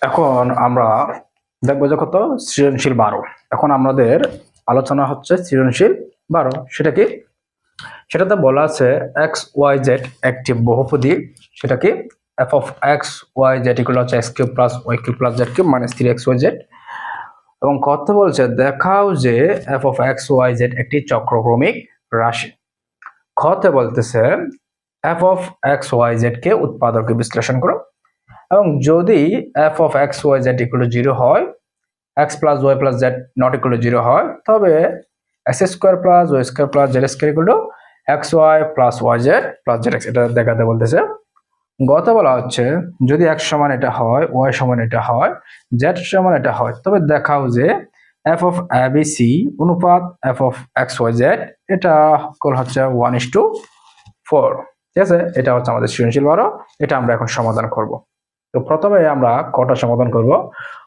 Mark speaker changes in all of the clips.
Speaker 1: এখন আমরা দেখবো যে কত সৃজনশীল 12। এখন আমাদের আলোচনা হচ্ছে সৃজনশীল 12। সেটা কি? সেটাতে বলা আছে এক্স ওয়াই জেড একটি বহুপদী। সেটা কি? F of x Y Z equal হচ্ছে X cube plus Y cube plus Z cube minus 3x Y Z. এবং কত বলছে দেখাও যে F of x Y Z একটি চক্রক্রমিক রাশি। খতে বলতেছে F of x Y Z কে উৎপাদকে বিশ্লেষণ করো, এবং যদি F of x Y Z equal to 0 হয়, X plus Y plus Z not equal to 0 হয়, তবে x square plus Y square plus Z square equal to x Y plus Y Z plus Z X. এটা দেখাতে বলতেছে। গত বলা হচ্ছে যদি এক্স সমান এটা হয়, ওয়াই সমান এটা হয়, জেড সমান এটা হয়, তবে দেখাও যে এফ অফ এবিসি অনুপাত F of x Y Z এটা হচ্ছে 1:4। ঠিক আছে, এটা হচ্ছে আমাদের সৃজনশীল 12। এটা আমরা এখন সমাধান করব। তো প্রথমে আমরা কটা সমাধান করব।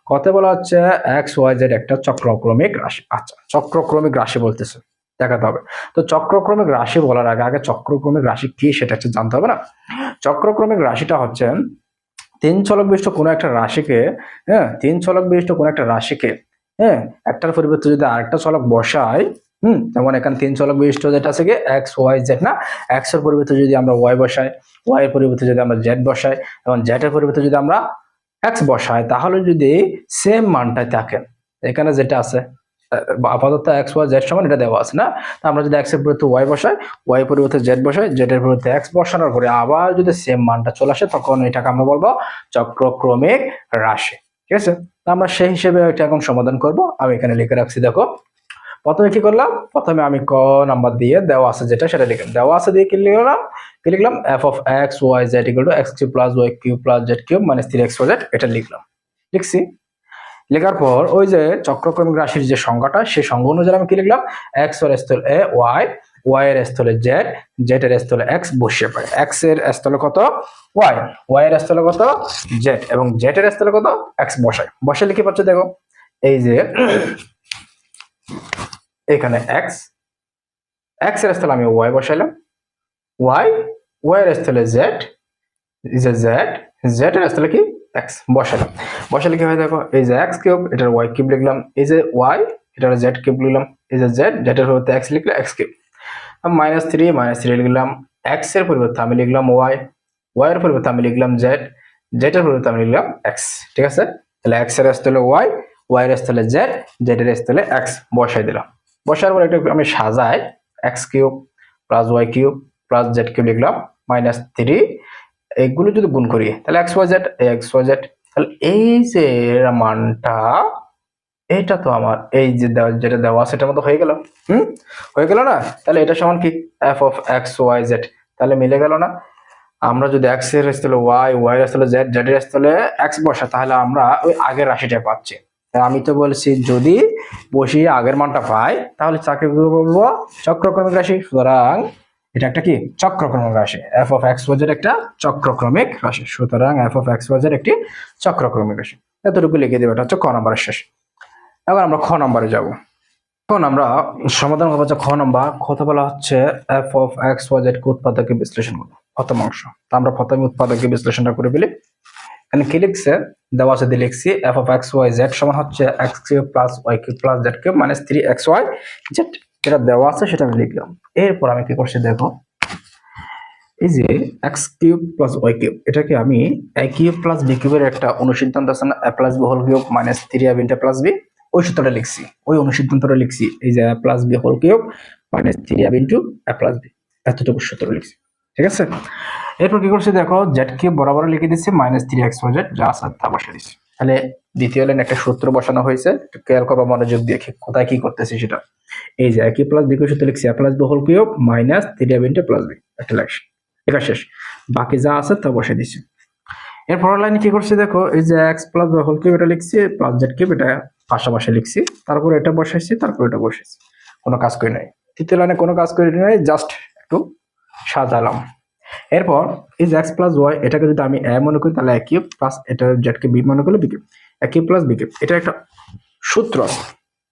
Speaker 1: কত বলা হচ্ছে এক্স ওয়াই জেড একটা চক্রক্রমিক রাশি। আচ্ছা, চক্রক্রমিক রাশি বলতেছে, দেখাতে হবে। তো চক্রক্রমিক রাশি বলার আগে আগে চক্রক্রমিক রাশি কি সেটা হচ্ছে জানতে হবে না। চক্রক্রমিক রাশিটা হচ্ছে তিন চলক বিশিষ্ট কোনো একটা রাশিকে, তিন চলক বিশিষ্ট কোনো একটা রাশিকে, একটার পরিবর্তে যদি আরেকটা চলক বসাই, যেমন এখানে তিন চলক বিশিষ্ট যেটা আছে কি এক্স ওয়াই জেড না, এক্স এর পরিবর্তে যদি আমরা ওয়াই বসাই, ওয়াই এর পরিবর্তে যদি আমরা জেড বসাই, এবং জেড এর পরিবর্তে যদি আমরা এক্স বসাই, তাহলে যদি সেম মানটাই থাকে, এখানে যেটা আছে আপাতত এক্স ওয়াই জেড সমান এটা দেওয়া আছে না, আমরা যদি এক্স এর পরিবর্তে ওয়াই বসাই, ওয়াই এর পরিবর্তে জেড বসাই, জেড এর পরিবর্তে এক্স বসানোর পরে আবার যদি সেম মানটা চলে আসে, তখন এটাকে আমরা বলবো চক্রক্রমিক রাশি। ঠিক আছে, আমরা সেই হিসেবে এটা এখন সমাধান করব। আমি এখানে লিখে রাখছি, দেখো। প্রথমে কি করলাম, প্রথমে আমি ক নাম্বার দিয়ে দেওয়া আছে যেটা সেটা লিখলাম, দেওয়া আছে দিয়ে কি লিখলাম F of x Y Z equal to X cube plus Y cube plus Z cube minus 3x Y Z, এটা লিখছি। লেখার পর ওই যে চক্রক্রমিক রাশির যে সংজ্ঞাটা, সেই সংজ্ঞা অনুযায়ী আমি কি লিখলাম, এক্স এর স্থলে এ ওয়াই, ওয়াই এর স্থলে জেড, জেড এর স্থলে এক্স বসিয়ে পাই। এক্স এর স্থলে কত ওয়াই, ওয়াই এর স্থলে কত জেড, এবং জেড এর স্থলে কত এক্স বসাই। বসে লিখে পাচ্ছ, দেখো এই যে এখানে এক্স, এক্স এর স্থলে আমি ওয়াই বসাইলাম, ওয়াই, ওয়াই এর স্থলে জেড, জেড, জেড এর স্থলে কি এক্স বসালাম। বসালে কি হয় দেখো, এই যে এক্স কিউব এটার ওয়াই কিউব লিখলাম, এই যে ওয়াই এটার জেড কিউব লিখলাম, এই যে জেড, জেড এর পরিবর্তে এক্স লিখলে এক্স কিউব, মাইনাস থ্রি লিখলাম। এক্স এর পরিবর্তে আমি লিখলাম ওয়াই, ওয়াই এর পরিবর্তে আমি লিখলাম জেড, জেড এর পরিবর্তে আমি লিখলাম এক্স। ঠিক আছে, তাহলে এক্স এর স্থলে ওয়াই, ওয়াই এর স্থলে জেড, জেড এর স্থলে এক্স বসাই দিলাম। বসার পর এটা আমি সাজাই, X cube plus Y cube plus Z cube লিখলাম, মাইনাস 3, এইগুলো যদি গুণ করি তাহলে X Y Z, X Y Z, তাহলে এই যে মানটা, এটা তো আমার এই যে যেটা দেওয়া সেটার মতো হয়ে গেল। হয়ে গেল না? তাহলে এটা সমান কি F of x Y Z, তাহলে মিলে গেল না? আমরা যদি এক্স এর স্থলে ওয়াই, ওয়াই এর স্থলে জেড, জেড এর স্থলে এক্স বসা, তাহলে আমরা ওই আগের রাশিটা পাচ্ছি। আমি তো বলছি যদি বসিয়ে আগের মানটা পাই, তাহলে তাকে বলবো চক্রক্রমিক রাশি। সুতরাং এটা একটা কি চক্রক্রমিক রাশি, F of x Y Z একটা চক্রক্রমিক রাশি। সুতরাং F of x Y Z একটি চক্রক্রমিক রাশি। এতটুকু লিখে দেবে, এটা হচ্ছে ক নম্বরের শেষ। এখন আমরা খ নম্বরে যাব। এখন আমরা সমাধান করবো খ নম্বর। কত বলা হচ্ছে F of x Y Z কে উৎপাদকে বিশ্লেষণ করবো, প্রথম অংশ। তো আমরা প্রথমে উৎপাদকে বিশ্লেষণটা করে ফেলি। এখানে কি লিখছে, দেওয়া আছে দিয়ে লিখছি F of x Y Z সমান হচ্ছে X cube plus Y cube plus Z cube minus 3x Y Z. যেটা দেওয়া আছে সেটা আমি লিখলাম। এরপর আমি কি করছি দেখো, এই যে X cube plus Y cube, এটাকে আমি এ কিউব প্লাস বি কিউবের একটা অনুসিদ্ধান্ত আছে না, A plus B whole cube minus 3ab into plus B, ওই সূত্রটা লিখছি, ওই অনুসিদ্ধান্তটা লিখছি। এই যে plus B whole cube minus 3ab into A plus B, এতটুকু সূত্র লিখছি। ঠিক আছে, এরপর কি করছি দেখো, জেড কিউব বরাবর লিখে দিচ্ছি, মাইনাস 3x ওয়াই জেড যা আছে তা বসিয়ে দিচ্ছি। তাহলে দ্বিতীয় লাইনে একটা সূত্র বসানো হয়েছে, খেয়াল করবা মনোযোগ দিয়ে কোথায় কি করতেছি সেটা। এই যে এ প্লাস বি কিউব সূত্র লিখছি, A plus B whole cube minus 3ab into plus B, একটা লাগছে। এটা শেষ, বাকি যা আছে তা বসে দিচ্ছি। এর পরের লাইনে কি করছি দেখো, এই যে X plus Y whole cube এটা লিখছি, প্লাস জেড কিউব এটা পাশাপাশি লিখছি, তারপর এটা বসাইছি, তারপর এটা বসাইছি, কোনো কাজ করি নাই। তৃতীয় লাইনে কোনো কাজ করি নাই, জাস্ট একটু সাজালাম। এরপর এই যে এক্স প্লাস ওয়াই এটাকে যদি আমি এ মনে করি, তাহলে এ কিউব প্লাস এটা জেড কে বি মনে করলে বি কিউব, এ কিউব প্লাস বি কিউব, এটা একটা সূত্র আছে।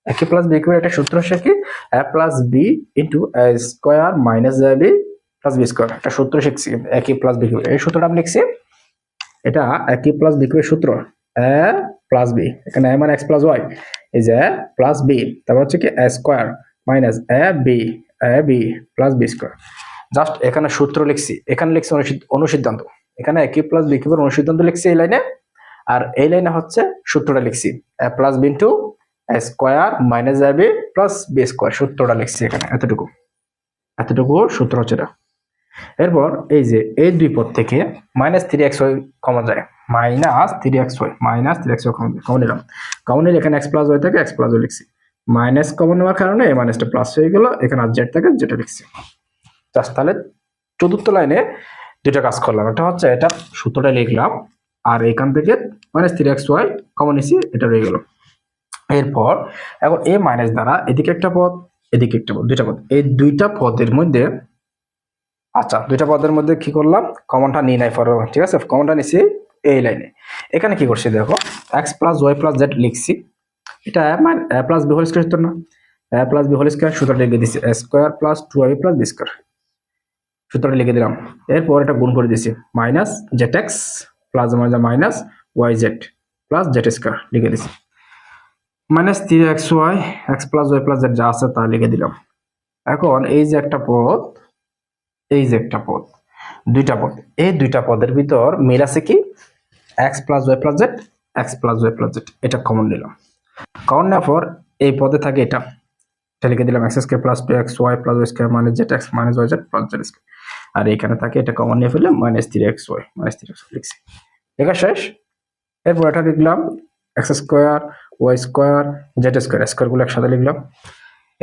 Speaker 1: এ কিউব প্লাস বি কিউবের একটা সূত্র হচ্ছে কি এ plus B into A square minus A B plus B square, একটা সূত্র শিখছি এ কিউব প্লাস বি কিউব। এই সূত্রটা আমি লিখছি, এটা এ কিউব প্লাস বি কিউবের সূত্র। এ প্লাস বি, এখানে এ মানে X plus Y is A plus B, তারপর হচ্ছে কি A square minus A B plus B square. Just এখানে সূত্র লিখছি, এখানে লিখছি অনুসিদ্ধান্ত, এখানে এ কিউব প্লাস বি কিউবের অনুসিদ্ধান্ত লিখছি এই লাইনে, আর এই লাইনে হচ্ছে সূত্রটা লিখছি A plus B into A square minus A B plus B square, সূত্রটা লিখছি এখানে, এতটুকু সূত্র হচ্ছে এটা। এরপর এই যে এই দুই পদ থেকে minus three X Y common যায়, minus three X Y common নিলাম, কমন নিলে এখানে এক্স প্লাস ওয়াই থেকে এক্স প্লাস ওয়াই লিখছি, মাইনাস কমন নেওয়ার কারণে এই মাইনাসটা প্লাস হয়ে গেল, এখানে আর জেড থেকে যেটা লিখছি। জাস্ট তাহলে চতুর্থ লাইনে দুইটা কাজ করলাম, একটা হচ্ছে এটা সূত্রটা লিখলাম, আর এখান থেকে minus three X Y common নিছি, এটা রয়ে গেল। এরপর এখন এই মাইনাস দ্বারা এদিকে একটা পদ এদিকে একটা পদ, দুইটা পদ, এই দুইটা পদের মধ্যে আচ্ছা দুইটা পদের মধ্যে কি করলাম, কমনটা নিয়ে নাই ফর, ঠিক আছে, কমনটা নিছি এই লাইনে। এখানে কি করছি দেখো, X plus Y plus Z লিখছি, এটা A plus B whole square না, A plus B whole square সূত্রটা লিখে দিছি A square plus two A plus B square, সূত্রটা লিখে দিলাম। এরপর এটা গুণ করে দিছি minus Z x plus minus Y Z plus Z square লিখে দিছি, minus three X Y X plus Y plus Z যা আছে তা লিখে দিলাম। এখন এই যে একটা পদ, এই যে একটা পদ, দুইটা পদ, এই দুইটা পদের ভিতর মিল আছে কি x plus Y plus Z, x plus Y plus z, এটা কমন নিলাম। কমন নেওয়ার পর এই পদে থাকে এটা লিখে দিলাম x square plus two x Y plus y square minus Z x minus Y Z plus Z square, আর এখানে থাকে এটা কমন নিয়ে ফেললাম মাইনাস থ্রি এক্স ওয়াই লিখছি, লেখা শেষ। এরপর এটা লিখলাম X square Y square Z square, square গুলো একসাথে লিখলাম।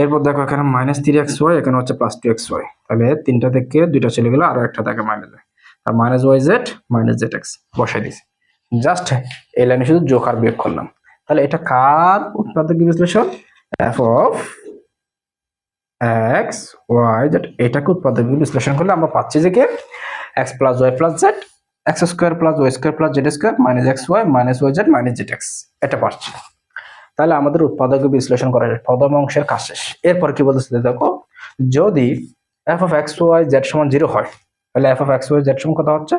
Speaker 1: এরপর দেখো এখানে মাইনাস থ্রি এক্স ওয়াই, এখানে হচ্ছে প্লাস টু এক্স ওয়াই, তাহলে তিনটা থেকে দুইটা চলে গেল, আর একটা থাকে মাইনাস, আর minus Y Z minus Z x বসাই দিছি। জাস্ট এই লাইনে শুধু যোগ আর বিয়োগ করলাম। তাহলে এটা কার উৎপাদক বিশ্লেষণ, F of x Y Z, এটাকে উৎপাদক বিশ্লেষণ করলে আমরা পাচ্ছি যে কি x plus Y plus Z X square plus Y square plus Z square minus X Y minus Y Z minus Z X, এটা পাচ্ছি। তাহলে আমাদের উৎপাদক বিশ্লেষণ করার প্রথম অংশের কাজ শেষ। এরপর কি বলতেছে দেখো, যদি F of x Y Z সমান জিরো হয়, তাহলে F of x Y Z সমান কত হচ্ছে,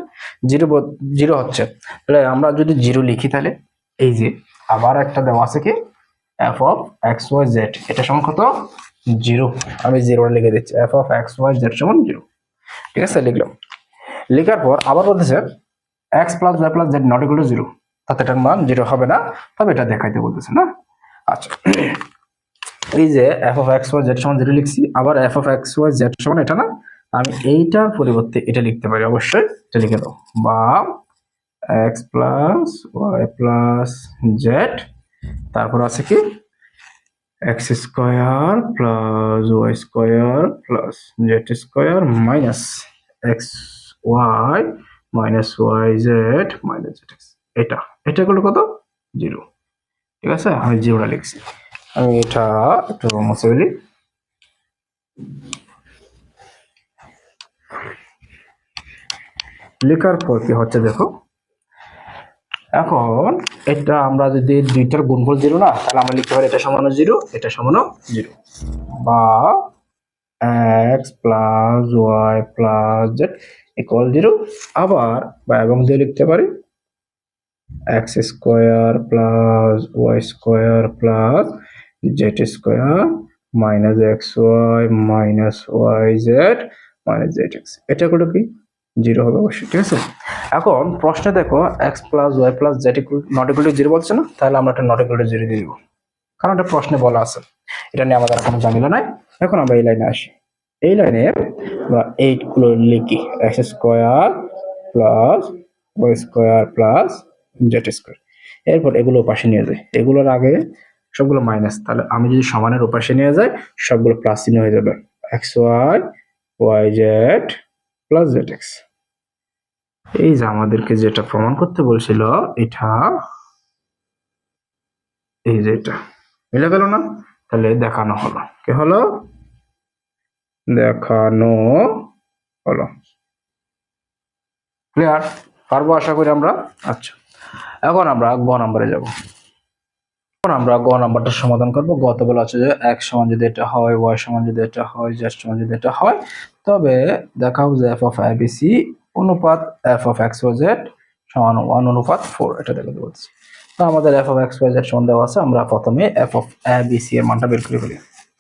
Speaker 1: জিরো হচ্ছে, তাহলে আমরা যদি জিরো লিখি তাহলে এই যে আবার একটা দেওয়া আছে কি F of x Y Z, এটা সমান কত জিরো, আমি জিরোটা লিখে দিচ্ছি, F of x Y Z সমান জিরো, ঠিক আছে লিখলাম। লেখার পর আবার বলতেছে X plus Y plus Z not equal to zero, তাতে এটার মান জিরো হবে না, তবে এটা দেখাইতে বলতেছে না। আচ্ছা এই যে F of x Y Z সমান জিরো লিখছি, আবার F of x Y Z সমান এটা না, আমি এইটার পরিবর্তে এটা লিখতে পারি, অবশ্যই এটা লিখে দাও, বা X plus Y plus Z, তারপর আছে কি X square plus Y square plus Z square minus X Y minus Y Z minus Z X, এটা গুলো কত জিরো, ঠিক আছে, আমি জিরোটা লিখছি। আমি এটা একটু মুছে ফেলি, লেখার পর কি হচ্ছে দেখো, এখন এটা আমরা যদি দুইটার গুণফল জিরো না, তাহলে আমরা লিখতে পারি এটা সমান জিরো, এটা সমান জিরো, বা X plus Y plus Z equal zero, আবার বা এবং দিয়ে লিখতে পারি X square plus Y square plus Z square minus X Y minus Y Z minus Z X, এটা গুলো কি জিরো হবে অবশ্যই, ঠিক আছে। এখন প্রশ্নে দেখো X plus Y plus Z not equal to zero বলছে না, তাহলে আমরা এটা নট ইকুয়াল টু জিরো দিয়ে দিব, কারণ এটা প্রশ্নে বলা আছে, এটা নিয়ে আমাদের কোনো ঝামেলা নাই। এখন আমরা এই লাইনে আসি, এই লাইনে আমরা এইট গুলো লিখি X square plus Y square plus Z square, এরপর এগুলো পাশে নিয়ে যাই, এগুলোর আগে সবগুলো মাইনাস, তাহলে আমি যদি সমানের ওপাশে নিয়ে যাই সবগুলো প্লাস চিহ্ন হয়ে যাবে, X Y Y Z plus Z X. এই যে আমাদেরকে যেটা প্রমাণ করতে বলছিল এটা, এই যে এটা মিলে গেল না, তাহলে দেখানো হলো, কি হলো দেখানো হলো, ক্লিয়ার, পারবো আশা করি আমরা। আচ্ছা এখন আমরা গ নম্বরে যাব, এখন আমরা গ নাম্বারটা সমাধান করব। গত বলা আছে যে এক্স সমান যদি এটা হয়, ওয়াই সমান যদি এটা হয়, জেড সমান যদি এটা হয়, তবে দেখাও যে এফ অফ এবিসি অনুপাত F of x Y Z সমান 1/4 এটা দেখে বলছি। তো আমাদের f of x y z সমান দেওয়া আছে, আমরা প্রথমে f of a b c এর মানটা বের করে ফেলি।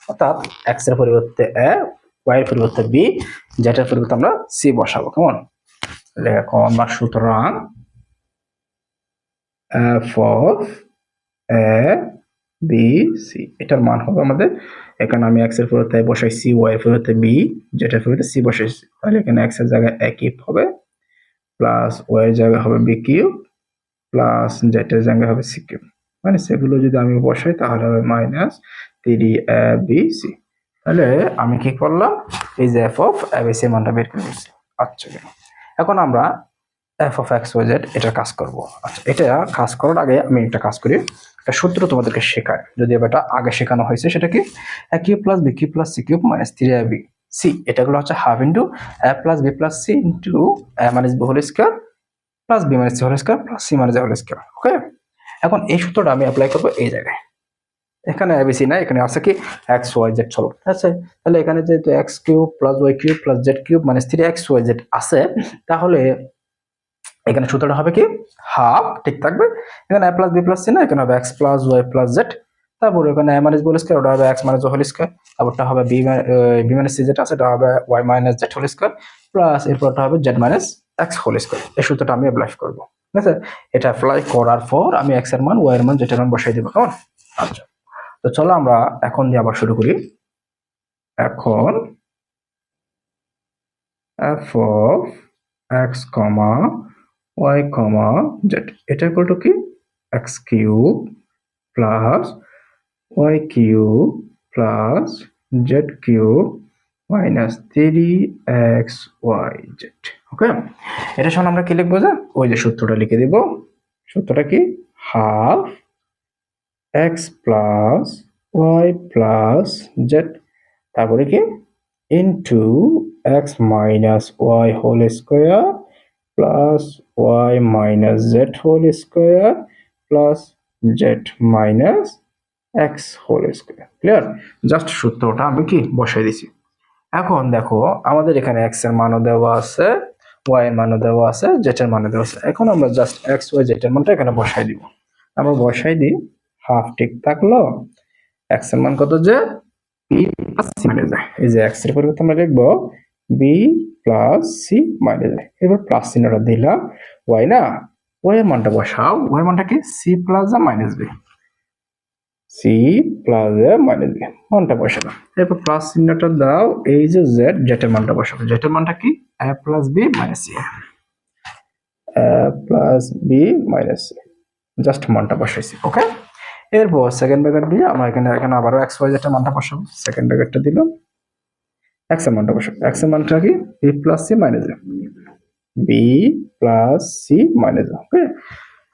Speaker 1: অর্থাৎ x এর পরিবর্তে a, y এর পরিবর্তে b, z এর পরিবর্তে আমরা c বসাবো। কেমন? এখন আমরা সুতরাং f of a b c এটার মান হবে আমাদের, এখানে আমি x এর পরিবর্তে a বসাইছি, y এর পরিবর্তে b, z এর পরিবর্তে c বসাইছি। তাহলে এখানে x এর জায়গায় a কিউব হবে, প্লাস y এর জায়গায় হবে b কিউব, প্লাস z এর জায়গায় হবে c কিউব। মানে সেগুলো যদি আমি বসাই তাহলে হবে মাইনাস 3abc। তাহলে আমি কি করলাম, এই যে f of abc এর মানটা বের করে দিচ্ছি। আচ্ছা, এখন আমরা f of x y z এটার কাজ করব। আচ্ছা, এটা কাজ করার আগে আমি একটা কাজ করি, একটা সূত্র তোমাদেরকে শেখায়, যদি এটা আগে শেখানো হয়েছে, সেটা কি a cube plus b cube plus c cube minus 3abc। এটাগুলো হচ্ছে half into a plus b plus c into a minus b whole square plus b minus c whole square plus c minus a whole square. Okay, এখন এই সূত্রটা আমি apply করব এই জায়গায়। এখানে abc না, এখানে আছে কি x y z সলভ আছে। তাহলে এখানে যেহেতু x cube plus y cube plus z cube minus 3x y z আছে, তাহলে এখানে সূত্রটা হবে কি হাফ, ঠিক থাকবে। এখানে a plus b plus c না, এখানে হবে x plus y plus z, তারপর এখানে a minus b whole square, ওটা হবে x minus y whole square, তারপরটা হবে b মাইনাস c z আছে, এটা হবে y minus z whole square, plus এরপরটা হবে z minus x whole square. এই সূত্রটা আমি অ্যাপ্লাই করব। ঠিক আছে, এটা অ্যাপ্লাই করার পর আমি x এর মান, y এর মান, z এর মান বসাই দেব। কেমন? আচ্ছা, তো চলো আমরা এখন দিয়ে আবার শুরু করি। এখন f of x, y, z এটা ইকুয়াল টু কি x cube plus y cube plus z cube minus 3xyz। ওকে, এটা সমান আমরা কি লিখবো, ওই যে সূত্রটা লিখে দিব। সূত্রটা কি half x plus y plus z, তারপরে কি into x minus y whole square plus y minus z whole square plus z minus x whole square. Clear? Just সূত্রটা আমি কি বসাই দিছি। এখন দেখো আমাদের এখানে x এর মানও দেওয়া আছে, y এর মানও দেওয়া আছে, z এর মানও দেওয়া আছে। এখন আমরা জাস্ট x y z এর মানটা এখানে বসাই দিব। আমরা বসাই দিই, হাফ ঠিক থাকলো, x এর মান কত, যে b প্লাস c মাইনাস যায়। এই যে x এর পরিবর্তে আমরা লিখবো b প্লাস c মাইনাস যায়। এবার প্লাস চিহ্নটা দিলাম, y না, y এর মানটা বসাও, y এর মানটা কি c plus a minus b, c plus a minus b মানটা বসালাম। এরপর প্লাস চিহ্নটা দাও, এই যে z, z এর মানটা বসাবো। z এর মানটা কি a plus b minus c, a plus b minus c, just মানটা বসাইছি। ওকে, এরপর সেকেন্ড ব্র্যাকেট দিয়ে আমরা এখানে আবারও x y z এর মানটা বসাবো। সেকেন্ড ব্র্যাকেটটা দিলাম, x এর মানটা বসাবো। x এর মানটা কি b plus c minus a, b plus c minus a। ওকে,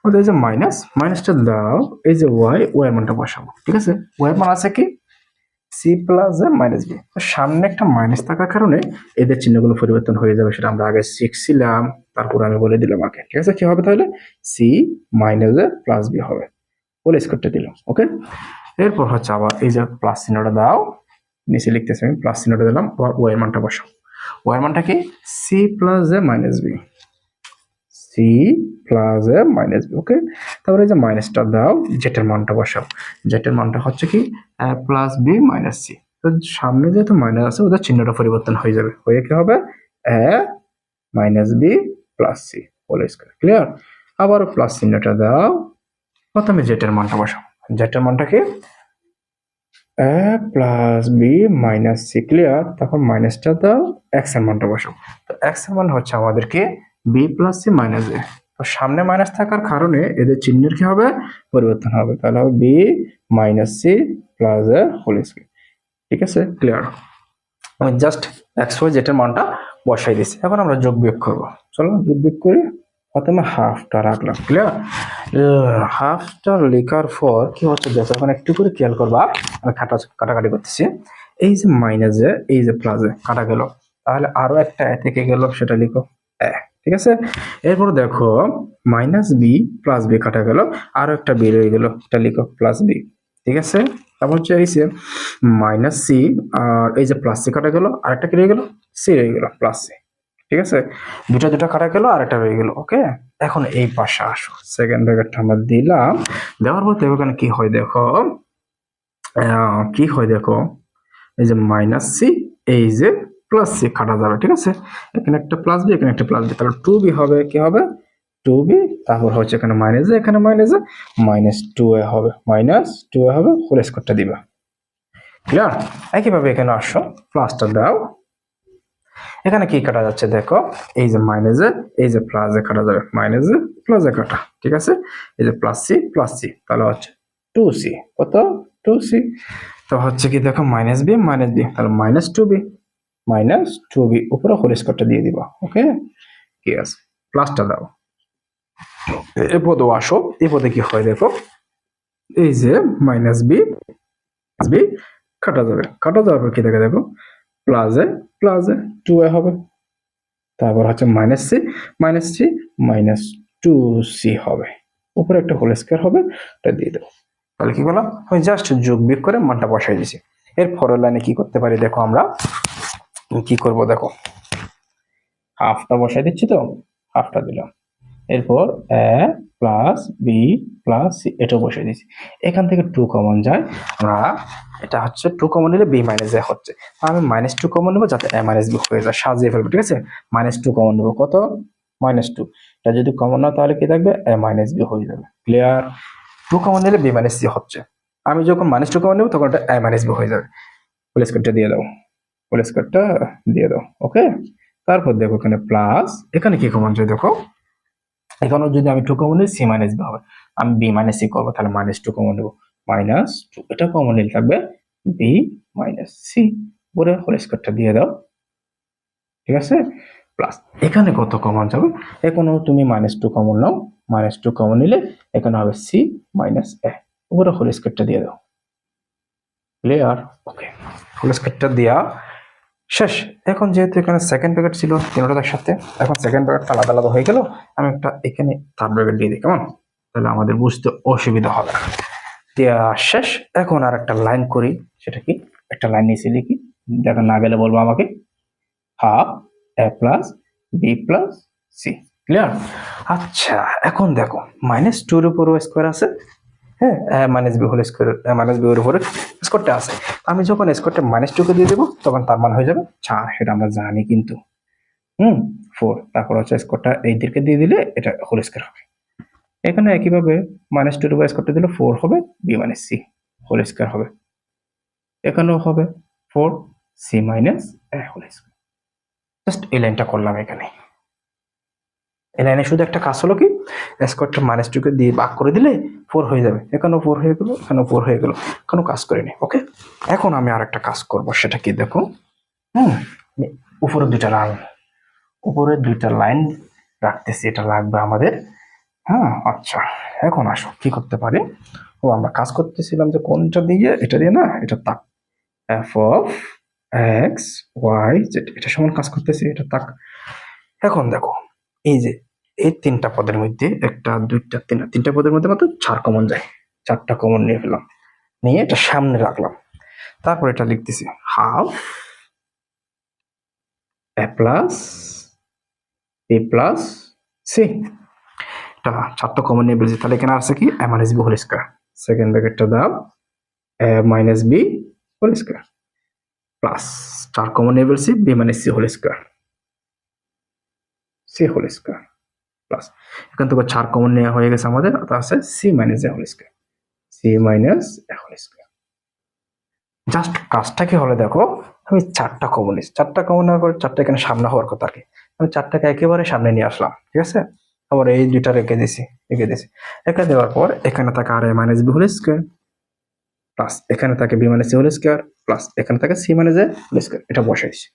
Speaker 1: এই যে মাইনাসটা দাও, এই যে y এর মানটা বসাবো। ঠিক আছে, y এর মান আছে কি c plus a minus b, সামনে একটা মাইনাস থাকার কারণে এদের চিহ্নগুলো পরিবর্তন হয়ে যাবে, সেটা আমরা আগে শিখছিলাম, তারপর আমি বলে দিলাম আগে। ঠিক আছে, কি হবে তাহলে c minus a plus b হবে, হোল স্কয়ারটা দিলাম। ওকে, এরপর হচ্ছে আবার এই যে প্লাস চিহ্নটা দাও, নিচে লিখতেছি আমি, প্লাস চিহ্নটা দিলাম, y এর মানটা বসাও। y এর মানটা কি c plus a minus b, c plus a minus b। ওকে, তারপরে এই যে মাইনাসটা দাও, z এর মানটা বসাও। z এর মানটা হচ্ছে কি a plus b minus c। তো সামনে যেহেতু মাইনাস আছে, ওদের চিহ্নটা পরিবর্তন হয়ে যাবে, হয়ে কি হবে a minus b plus c whole square. Clear? আবার প্লাস চিহ্নটা দাও, প্রথমে z এর মানটা বসাও। z এর মানটা কি a plus b minus c। Clear? তখন মাইনাসটা দাও, x এর মানটা বসাও। তো x এর মান হচ্ছে আমাদেরকে b plus c minus a। তো সামনে মাইনাস থাকার কারণে এদের চিহ্নের কি হবে, পরিবর্তন হবে, তাহলে হবে b minus c plus a whole square. ঠিক আছে, ক্লিয়ার? আমি জাস্ট x y z এর মানটা বসাই দিচ্ছি। এখন আমরা যোগ বিয়োগ করবো। চলো যোগ বিয়োগ করি। প্রথমে হাফটা রাখলাম। ক্লিয়ার? হাফটা লেখার পর কি হচ্ছে দেখো, এখন একটু করে খেয়াল করবা, আমি কাটাকাটি করতেছি। এই যে মাইনাসে, এই যে প্লাসে কাটা গেল, তাহলে আরো একটা এ থেকে গেল, সেটা লিখো এ। ঠিক আছে, এরপর দেখো মাইনাস বি প্লাস বি কাটা গেল, আরো একটা বি রয়ে গেল, এটা লিখো প্লাস বি। ঠিক আছে, তারপর হচ্ছে এই যে মাইনাস সি, আর এই যে প্লাস সি কাটা গেল, আরেকটা কি রয়ে গেল, সি রয়ে গেল, প্লাস সি। ঠিক আছে, দুটা কাটা গেল আর একটা রয়ে গেল। ওকে, এখন এই পাশে আসো, সেকেন্ড ব্র্যাকেটটা আমরা দিলাম। দেওয়ার পর দেখো এখানে কি হয় দেখো, কি হয় দেখো, এই যে মাইনাস সি, এই যে প্লাস সি কাটা যাবে। ঠিক আছে, এখানে একটা প্লাস বি, এখানে একটা প্লাস বি, তাহলে টু বি হবে, কি হবে টু বি, তারপর হচ্ছে এখানে মাইনাস এ, এখানে মাইনাস এ, মাইনাস টু এ হবে, মাইনাস টু এ হবে, হোল স্কোয়ারটা দিবা। ক্লিয়ার? একইভাবে এখানে আসো, প্লাসটা দাও, এখানে কি কাটা যাচ্ছে দেখো, এই যে মাইনাসে, এই যে প্লাসে কাটা যাবে, মাইনাসে প্লাসে কাটা। ঠিক আছে, এই যে প্লাস সি, তাহলে হচ্ছে টু সি, কত টু সি, তো হচ্ছে কি দেখো মাইনাস বি, তাহলে মাইনাস টু বি উপরে হোল স্কোয়ারটা দিয়ে দিবা। ওকে, কি আছে, প্লাসটা দাও, এ পদে আসো, এই পদে কি হয় দেখো, এই যে মাইনাস বি কাটা যাওয়ার পর কি দেখে দেখো, প্লাসে টু এ হবে, তারপর হচ্ছে minus C minus two C হবে, উপরে একটা হোল স্কোয়ার হবে, এটা দিয়ে দেবো। তাহলে কি করলাম, আমি জাস্ট যোগ বিয়োগ করে মানটা বসাই দিয়েছি। এর পরের লাইনে কি করতে পারি দেখো, আমরা কি করব দেখো, হাফটা বসাই দিচ্ছি, তো হাফটা দিলাম, এরপর এ প্লাস বি প্লাস সি এটাও বসিয়ে দিচ্ছি। এখান থেকে টু কমন যায়, আমরা এটা হচ্ছে টু কমন নিলে বি মাইনাস এ হচ্ছে, আমি মাইনাস টু কমন নেবো যাতে এ মাইনাস বি হয়ে যায়, সাজিয়ে ফেলবো। ঠিক আছে, মাইনাস টু কমন নেবো, কত মাইনাস টু, এটা যদি কমন না তাহলে কি থাকবে, এ মাইনাস বি হয়ে যাবে। ক্লিয়ার? টু কমন নিলে বি মাইনাস সি হচ্ছে, আমি যখন মাইনাস টু কমন নেবো তখন এটা এ মাইনাস বি হয়ে যাবে। হোল স্কোয়ারটা দিয়ে দাও, ওকে, তারপর দেখো এখানে প্লাস, এখানে কি কমন যায় দেখো, এখানেও যদি আমি টু কমন নিই সি মাইনাস বি হবে, আমি বি মাইনাস সি করবো, তাহলে মাইনাস টু কমন নেবো, মাইনাস টু, এটা কমন নিলে থাকবে বি মাইনাস সি, পরে হোল স্কোয়ারটা দিয়ে দাও। ঠিক আছে, প্লাস এখানে কত কমন যাবে, এখানেও তুমি মাইনাস টু কমন নাও, মাইনাস টু কমন নিলে এখানে হবে সি মাইনাস এ, উপরে হোল স্কোয়ারটা দিয়ে দাও। ক্লিয়ার? ওকে, হোল স্কোয়ারটা দেওয়া শেষ। এখন যেহেতু এখানে সেকেন্ড ব্র্যাকেট ছিল তিনটার একসাথে, এখন সেকেন্ড ব্র্যাকেটটা আলাদা আলাদা হয়ে গেল, আমি একটা এখানে থার্ড ব্র্যাকেট দিয়ে দিই, কেমন, তাহলে আমাদের বুঝতে অসুবিধা হবে না। দেওয়া শেষ। এখন আর একটা লাইন করি, সেটা কি, একটা লাইন নিচে লিখি, দেখা না গেলে বলবো আমাকে, half a plus b plus c. Clear? আচ্ছা, এখন দেখো মাইনাস টুর উপর স্কোয়ার আছে, হ্যাঁ, minus b whole square, minus b এর উপরে স্কোয়ারটা আছে, আমি যখন স্কোয়ারটা মাইনাস টু কে দিয়ে দেবো তখন তার মান হয়ে যাবে 4, সেটা আমরা জানি কিন্তু 4, তারপর হচ্ছে স্কোয়ারটা এই দিকে দিয়ে দিলে এটা হোল স্কোয়ার হবে। এখানে একইভাবে মাইনাস টু এর উপর স্কোয়ারটা দিলে 4 হবে, B minus C whole square হবে, এখানেও হবে 4 সি মাইনাস এ হোল স্কোয়ার। জাস্ট এই লাইনটা করলাম, এখানে এই লাইনে শুধু একটা কাজ হলো কি, স্কোয়ারটা মাইনাস টু কে দিয়ে ভাগ করে দিলে 4 হয়ে যাবে, এখানেও 4 হয়ে গেল, এখানেও 4 হয়ে গেল, কোনো কাজ করিনি। ওকে, এখন আমি আর একটা কাজ করব, সেটা কি দেখো, উপরে দুইটা লাইন রাখতেছি, এটা লাগবে আমাদের। হ্যাঁ, আচ্ছা, এখন আসো কি করতে পারি, আমরা কাজ করতেছিলাম যে কোনটা দিয়ে, এটা দিয়ে না, এটা তাক, F of x Y Z, এটা সমান কাজ করতেছি, এটা তাক। এখন দেখো, এই যে এই তিনটা পদের মধ্যে একটা দুইটা তিনটা পদের মধ্যে মাত্র 4 কমন যায়, 4টা কমন নিয়ে ফেলাম, নিয়ে এটা সামনে রাখলাম, তারপর এটা লিখতেছি half a plus b plus c, এটা 4টা কমন নিয়ে ফেলেছি, তাহলে এখানে আছে কি a minus b whole square, second ব্র্যাকেটটা দাও, a minus b whole square plus 4 common নিয়ে ফেলছি, b minus C whole square, plus এখান থেকে 4 কমন নেওয়া হয়ে গেছে আমাদের, তা আছে সি মাইনাস এ হোল স্কোয়ার, জাস্ট কাজটা কি হলে দেখো, আমি 4টা কমন নিচ্ছি, 4টা কমন নেওয়ার পর 4টা এখানে সামনে হওয়ার কথা, কি আমি 4টাকে একেবারে সামনে নিয়ে আসলাম। ঠিক আছে, আবার এই দুইটা রেখে দিছি, রেখে দেওয়ার পর এখানে থাকে আর a minus b whole square plus এখানে থাকে b minus C whole square plus এখানে থাকে সি মাইনাস এ হোল স্কোয়ার, এটা বসাইছি।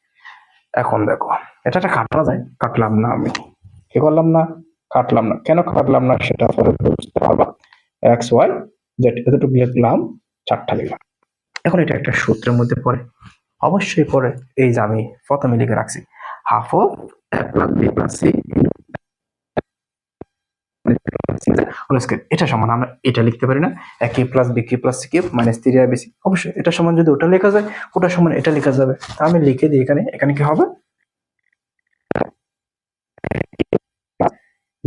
Speaker 1: এখন দেখো এটা কাটা যায়, কাটলাম না, আমি কি করলাম না, কাটলাম না, কেন কাটলাম না সেটা পরে বুঝতে পারবা। এক্স ওয়াই জেড এতটুকু লিখলাম, 4টা লিখলাম। এখন এটা একটা সূত্রের মধ্যে পড়ে, অবশ্যই পড়ে, এই যে আমি প্রথমে লিখে রাখছি, half of a plus b plus c, এটা সমান, আমরা এটা লিখতে পারি না, a cube plus b cube plus C cube minus 3ab, অবশ্যই এটা সমান, যদি ওটা লেখা যায় ওটা সমান এটা লেখা যাবে, আমি লিখে দিই, এখানে কি হবে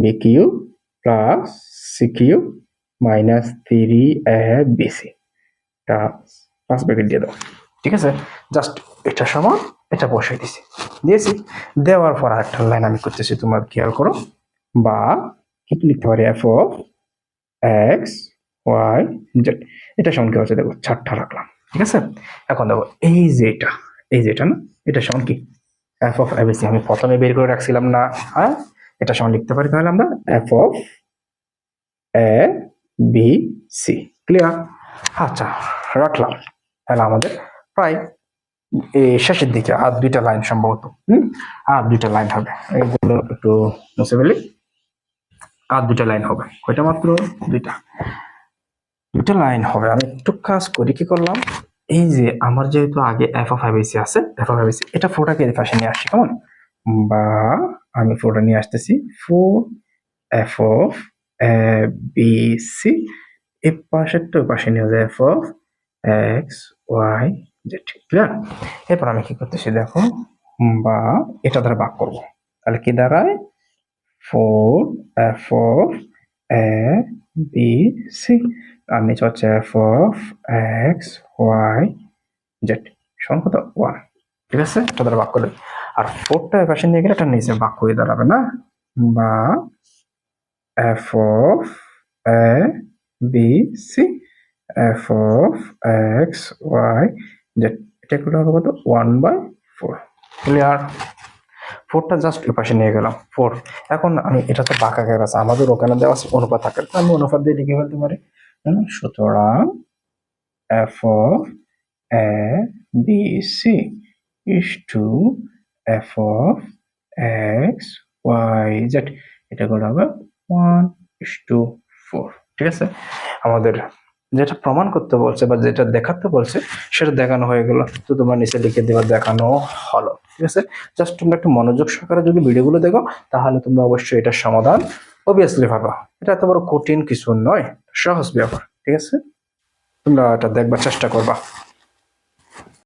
Speaker 1: B cube plus C cube minus 3abc, এটা পাঁচ ব্র্যাকেট দিয়ে দাও। ঠিক আছে, জাস্ট এটা সমান এটা বসাই দিয়েছি। দেওয়ার পর আরেকটা লাইন আমি করতেছি, তোমার খেয়াল করো, বা কি লিখতে পারি, F of x Y Z, এটা সমান কি হচ্ছে দেখো, চারটা রাখলাম। ঠিক আছে, এখন দেখো এই যে এটা না, এটা সমান কি এফ অফ এবিসি, আমি প্রথমে বের করে রাখছিলাম না, হ্যাঁ, এটা সমান লিখতে পারি তাহলে আমরা F of A B C. Clear? আচ্ছা, রাখলাম। তাহলে আমাদের প্রায় এই শেষের দিকে আর দুইটা লাইন সম্ভবত, আর দুইটা লাইন হবে, এইগুলো একটু মুছে ফেলি। আর দুইটা লাইন হবে, কয়টা মাত্র? দুইটা লাইন হবে। আমি একটু কাজ করি, কি করলাম, এই যে আমার যেহেতু আগে এফ অফ এবিসি আছে, এফ অফ এবিসি এটা ফোরটাকে এই পাশে নিয়ে আসছি, কেমন, বা আমি ফোরটা নিয়ে আসতেছি, four F of A B C, এই পাশেরটা ওই পাশে নিয়ে যায়, F of x Y Z. Clear? এরপর আমি কি করতেছি দেখো, বা এটা দ্বারা ভাগ করবো, তাহলে কি দাঁড়ায়, four F of A B c, আর নিচে হচ্ছে F of x Y Z সমান কত, ওয়ান। ঠিক আছে, এটা দ্বারা ভাগ করলে, আর ফোরটা পাশে নিয়ে গেলে এটা নিচে ভাগ হয়ে দাঁড়াবে না, বা F of A B C F of x Y Z, এটা করলে হবে কত, 1/4। ক্লিয়ার? ফোরটা জাস্ট ওই পাশে নিয়ে গেলাম, ফোর। এখন আমি এটা তো বাঁকা আকার আছে, আমাদের ওখানে দেওয়া আছে অনুপাত আকার, আমি অনুপাত দিয়ে লিখে ফেলতে পারি। সুতরাং F of A B C is to F of x Y Z, এটা করে হবে 1:4। ঠিক আছে, আমাদের যেটা প্রমাণ করতে বলছে বা যেটা দেখাতে বলছে সেটা দেখানো হয়ে গেল, তো তোমরা নিচে লিখে দেওয়া দেখানো হলো। ঠিক আছে, জাস্ট তোমরা একটু মনোযোগ সহকারে যদি ভিডিওগুলো দেখো তাহলে তোমরা অবশ্যই এটার সমাধান অবভিয়াসলি পারবা। এটা এত বড় কঠিন কিছু নয়, সহজ ব্যাপার। ঠিক আছে, তোমরা এটা দেখবার চেষ্টা করবা।